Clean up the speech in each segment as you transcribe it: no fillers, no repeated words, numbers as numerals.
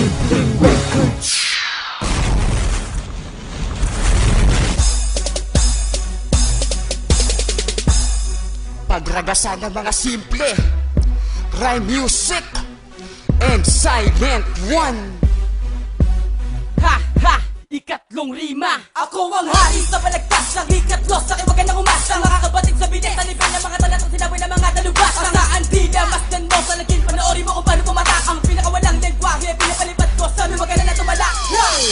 Simpleng Records. Pagragasan ng mga simple rhyme music and silent one. Ha ha! Ikatlong rima. Ako ang hari sa palagpas ng ikatlo. Sa akin wag ka nang umasa. Makakabatid sa bilis. Sa nivel ng mga talatang sinabi ng mga dalubas. Saan di na masdan mo. Sa lagin panoorin mo kung paano tumatak. Ang pinakawalang lengguwahe pinapalipat ko. Sabi wag ka na tumalak.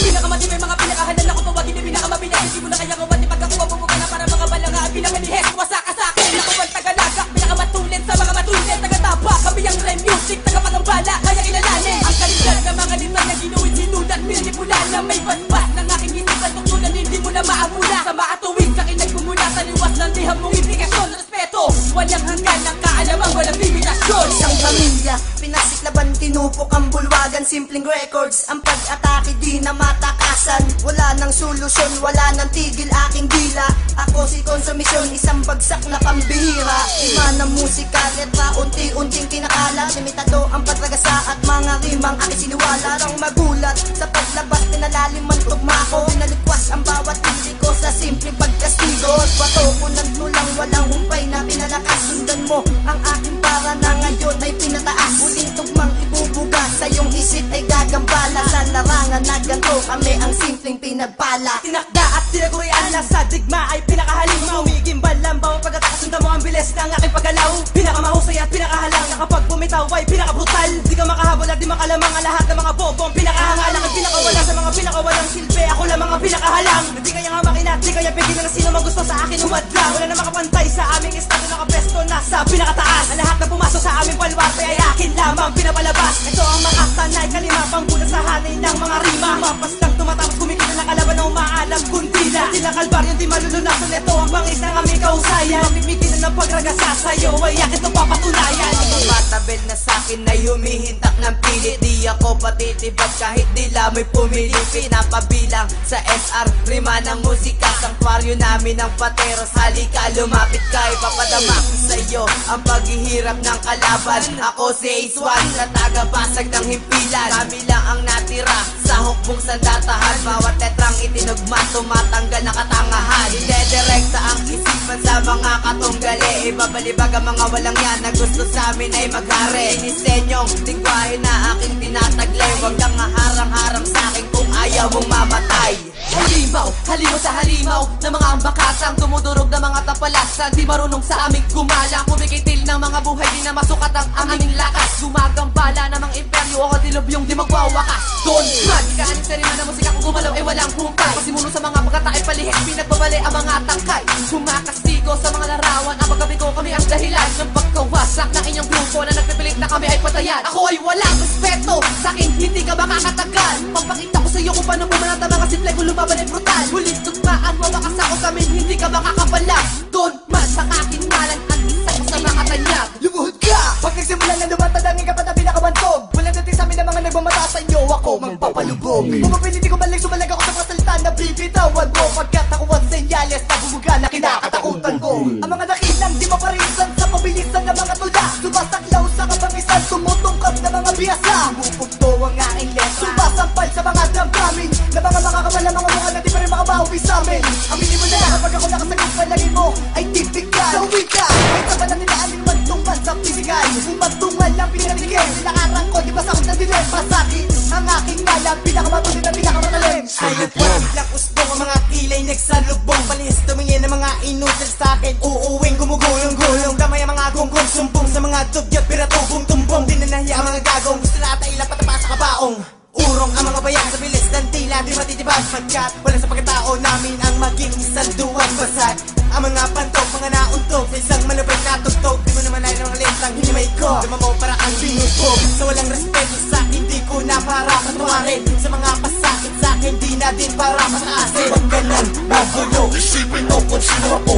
Pinakamatibay mga pinakahalan ako. Tawagin na pinakamabinas. Hindi mo na kaya gawin. Pagkakuha mo ka na para mga balanga. Pinakanihes. Wasaka sa akin. Ako ang tagalagak. Pinakamatulit sa mga matulit. Tagatapa. Kami ang rhyme music. Tagapagambala. Kaya kilalanin. Ang kalidad ng mga litan na ginuwid sinulat. Pinanipulan na may basbas. Ng aking isipan tungtulan. Hindi mo na maamula. Sa maatuwid. Sa kinagpumula. Taliwas ng liham mong implikasyon. Respeto. Walang hanggan ng kaalaman. Walang limitasyon. Isang pamilya, pinasiklaban, tinupok ang bulwagan. Simpleng records, ang pag-atake di na matakasan. Wala nang solusyon, wala nang tigil aking dila. Ako si konsumisyon, isang bagsak na pambihira. Lima ng musika, letra, unti-unting kinakala. Limitado ang padragasa at mga rimang aking siniwala. Rang magulat, sa paglabas pinalalim ang tugma ko. Pinaligwas ang bawat hindi ko sa simpleng pagkastigo. Bato ko nagnulang, walang humpay na pinalakas. Sundan mo ang aking para na ngayon ay pinataas. Uling tugmang ibubuga, sa iyong isip ay gagambala. Sa larangan na ganito kami ang simpleng pinagpala. Tinakda at tinagurian na sa digma ay pinakahalim mo. Umigimbal lang bawat pagkatasundan mo ang bilis ng aking paggalaw. Pinakamahusay at pinakahalang na kapag bumitaw ay pinakabrutal. Di ka makahabol at di makalamang ang lahat ng mga bobong pinakahangalang at pinakawala sa mga pinakawalang silbi. Ako lang mga pinakahalang. Di kaya nga makinat, di kaya pigilan na sino mang gusto sa akin umadlang. Wala na makapantay sa aming estado nakapesto nasa pinakataas. Ang lahat na pumasok sa aming balwarte ay akin lamang pinapalabas. Ito ang makatanay kalima pangbulat sa hanay ng mga rima. Mapas lang tumatapos kumikita ng kalaban na umaalam kundila. Di na kalbaryo di malulunasan. Ito ang bangis ng aming kausayan. Mamimigilan ng pagragasa sa'yo ay akin ito papatunayan. Ang matabel na sa'kin ay humihintak ng pilit. Di ako patitibag kahit nila may pumili. Pinapabilang sa SR rima ng musika. Sanktuaryo namin ang pateros. Halika lumapit ka ipapadama ko sa'yo ang paghihirap ng kalaban. Ako si Ace One na tagabasag ng himpilan. Kami lang ang natira sa hukbong sandatahan. Bawat letrang itinugma tumatanggal na katangahan. Idedirekta ang isipan sa mga katunggali. Ibabalibag ang mga walang yan na gusto sa amin ay maghari. Inisenyong lingwahe na aking tinataglay. Huwag kang harang-harang sa akin kung ayaw mong mamatay. Halimaw sa halimaw ng mga ambakasang dumudurog ng mga tapalasan. Di marunong sa aming gumalang. Kumikitil ng mga buhay di na masukat ang aming lakas. Gumagambala ng mga imperyo o dilubyong di magwawakas. Doon man, ikaaning sa rima na musika kung gumalaw ay walang humpay. Pasimuno sa mga pagkataay palihit, pinagbabali ang mga tangkay. Sumakastigo sa mga larawan, ang paggabi ko kami ang dahilan ng pagkawasak ng inyong grupo na nagpipilit na kami ay patayan. Ako ay walang respeto, sa akin hindi ka makakatagal. Pagpakita ko sa iyo kung paano bumanat ang mga simple kung lumaban ay brutal. Hulit tugmaan, wawakas ako sa amin, hindi ka makakapalag. Doon man, sa akin ngalan at isa ko sa mga tanyag. Lumuhod ka! Pag nagsimulan na lumatadangin ka pa na pinakabantog. Walang dating sa amin na mga nagmamata sa inyo. Ako magpapalubog. Pumapiliti ko maling sumalag ako sa mga salita na bibitawan mo. Pagkat ako ang senyales na bumuga na kinakatakutan ko. Ang mga dakilang di maparisan sa pabilisan ng mga tula. Sumasaklaw sa kapangisan, tumutungkap na mga biyasa. Pupugto ang aking letra. Sumasampal sa mga damdamin na mga makakamalang mga mukha na di pa rin makabawi sa amin. Aminin mo na kapag ako nakasagot palagin mo ay tipikal. Sa wika, ay taba na nila aling magtungkal sa pisikal. Kung magtungal lang pinabigay, nilakarang ko di ba sa akong nadilim. Pasakit ang aking ngalan, pinakamatuloy na pinakamatalim. Silent one, lakusbong ang mga kilay nagsalubong. Palihis tumingin ng mga inutil sa akin. Uuwing gumugulong-gulong. Damay ang mga gonggong sumbong sa mga dugyot. Piratubong tumbong, di na nahiya ang mga gagong. Gusto nata ilang patapa sa kabaong. Urong ang mga bayan sa bilis ng tila di matitibag. Pagkat wala sa pagkatao namin ang maging isang duwang basag. Ang mga pantog, mga nauntog sa isang malupay na tugtog. Di mo naman ay ng letrang hinimay ko. Dama mo para ang binubog. Sa walang respeto sa hindi ko na para katuwarin. Sa mga pasakit sa akin di na din para mataasin. Huwag ka nang magulo, isipin mo kung sino ako.